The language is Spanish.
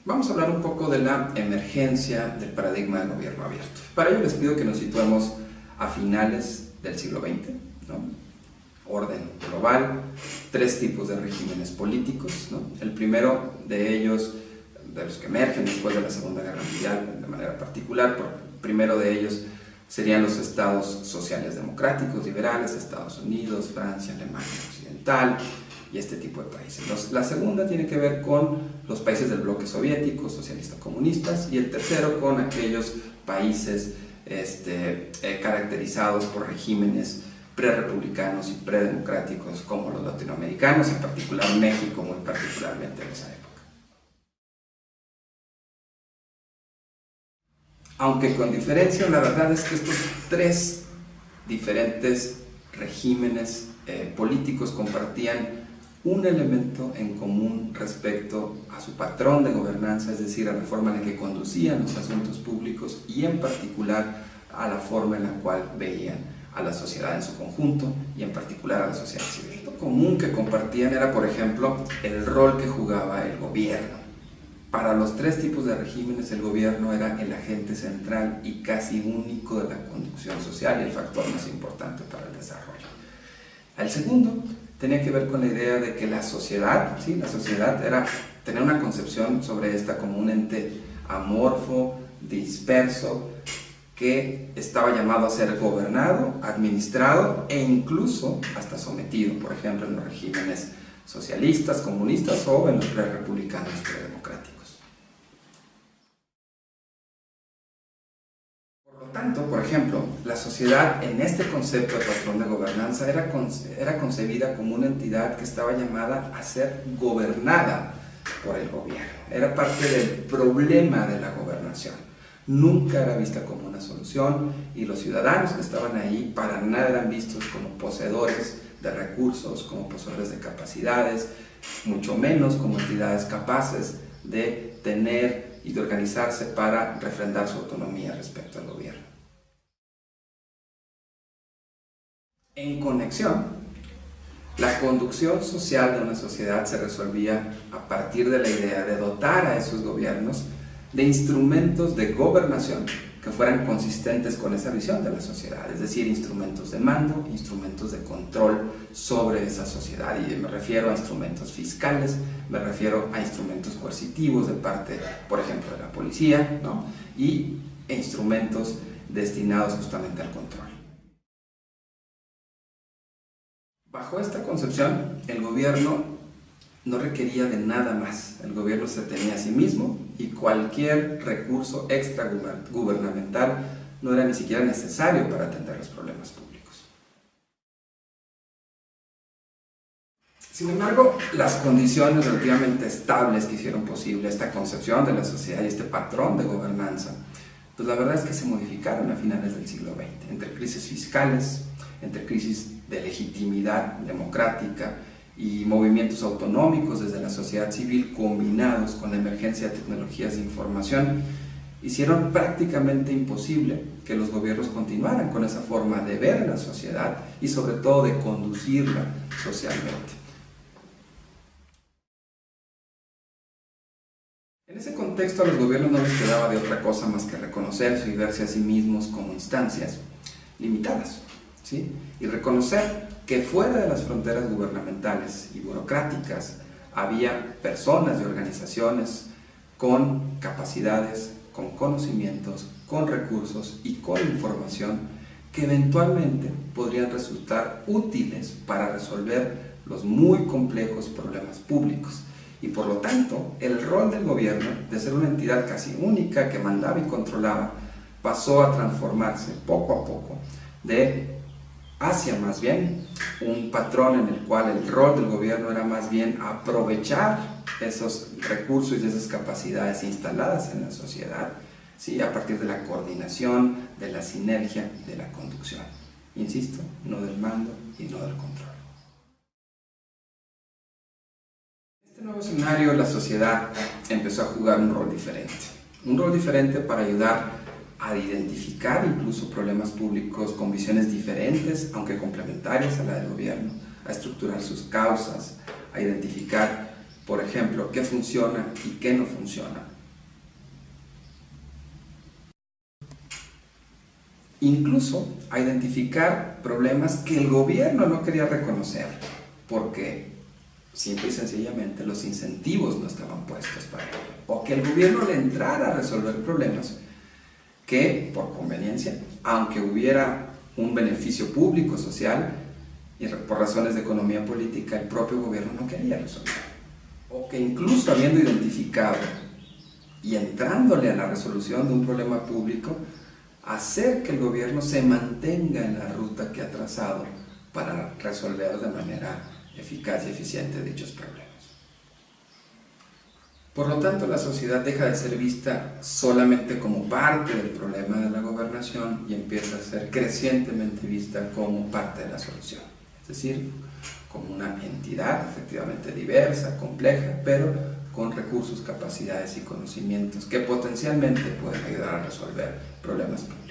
Vamos a hablar un poco de la emergencia del paradigma de gobierno abierto. Para ello les pido que nos situemos a finales del siglo XX, ¿no? Orden global, tres tipos de regímenes políticos, ¿no? El primero de ellos, de los que emergen después de la Segunda Guerra Mundial de manera particular, el primero de ellos serían los estados sociales democráticos, liberales, Estados Unidos, Francia, Alemania Occidental y este tipo de países. La segunda tiene que ver con los países del bloque soviético, socialista-comunistas, y el tercero con aquellos países caracterizados por regímenes prerepublicanos y predemocráticos como los latinoamericanos, en particular México muy particularmente en esa época. Aunque con diferencia, la verdad es que estos tres diferentes regímenes políticos compartían un elemento en común respecto a su patrón de gobernanza, es decir, a la forma en la que conducían los asuntos públicos y en particular a la forma en la cual veían a la sociedad en su conjunto y en particular a la sociedad civil. Lo común que compartían era, por ejemplo, el rol que jugaba el gobierno. Para los tres tipos de regímenes, el gobierno era el agente central y casi único de la conducción social y el factor más importante para el desarrollo. El segundo tenía que ver con la idea de que la sociedad, ¿sí? La sociedad tenía una concepción sobre esta como un ente amorfo, disperso, que estaba llamado a ser gobernado, administrado e incluso hasta sometido, por ejemplo, en los regímenes socialistas, comunistas o en los prerepublicanos predemocráticos. Por lo tanto, por ejemplo, la sociedad en este concepto de patrón de gobernanza era concebida como una entidad que estaba llamada a ser gobernada por el gobierno. Era parte del problema de la gobernación. Nunca era vista como una solución y los ciudadanos que estaban ahí para nada eran vistos como poseedores de recursos, como poseedores de capacidades, mucho menos como entidades capaces de tener y de organizarse para refrendar su autonomía respecto al gobierno. En conexión, la conducción social de una sociedad se resolvía a partir de la idea de dotar a esos gobiernos de instrumentos de gobernación que fueran consistentes con esa visión de la sociedad, es decir, instrumentos de mando, instrumentos de control sobre esa sociedad, y me refiero a instrumentos fiscales, me refiero a instrumentos coercitivos de parte, por ejemplo, de la policía, ¿no? E instrumentos destinados justamente al control. Bajo esta concepción, el gobierno no requería de nada más. El gobierno se tenía a sí mismo y cualquier recurso extragubernamental no era ni siquiera necesario para atender los problemas públicos. Sin embargo, las condiciones relativamente estables que hicieron posible esta concepción de la sociedad y este patrón de gobernanza, pues la verdad es que se modificaron a finales del siglo XX, entre crisis fiscales, entre crisis de legitimidad democrática y movimientos autonómicos desde la sociedad civil combinados con la emergencia de tecnologías de información, hicieron prácticamente imposible que los gobiernos continuaran con esa forma de ver a la sociedad y sobre todo de conducirla socialmente. En ese contexto a los gobiernos no les quedaba de otra cosa más que reconocerse y verse a sí mismos como instancias limitadas, ¿sí? Y reconocer que fuera de las fronteras gubernamentales y burocráticas había personas y organizaciones con capacidades, con conocimientos, con recursos y con información que eventualmente podrían resultar útiles para resolver los muy complejos problemas públicos. Y por lo tanto, el rol del gobierno, de ser una entidad casi única que mandaba y controlaba, pasó a transformarse poco a poco hacia más bien un patrón en el cual el rol del gobierno era más bien aprovechar esos recursos y esas capacidades instaladas en la sociedad, ¿sí? A partir de la coordinación, de la sinergia y de la conducción. Insisto, no del mando y no del control. En este nuevo escenario, la sociedad empezó a jugar un rol diferente para ayudar a identificar incluso problemas públicos con visiones diferentes, aunque complementarias a la del gobierno, a estructurar sus causas, a identificar, por ejemplo, qué funciona y qué no funciona, incluso a identificar problemas que el gobierno no quería reconocer, porque simple y sencillamente los incentivos no estaban puestos para ello, o que el gobierno le entrara a resolver problemas que, por conveniencia, aunque hubiera un beneficio público, social, y por razones de economía política, el propio gobierno no quería resolver. O que incluso habiendo identificado y entrándole a la resolución de un problema público, hacer que el gobierno se mantenga en la ruta que ha trazado para resolver de manera eficaz y eficiente dichos problemas. Por lo tanto, la sociedad deja de ser vista solamente como parte del problema de la gobernación y empieza a ser crecientemente vista como parte de la solución. Es decir, como una entidad efectivamente diversa, compleja, pero con recursos, capacidades y conocimientos que potencialmente pueden ayudar a resolver problemas públicos.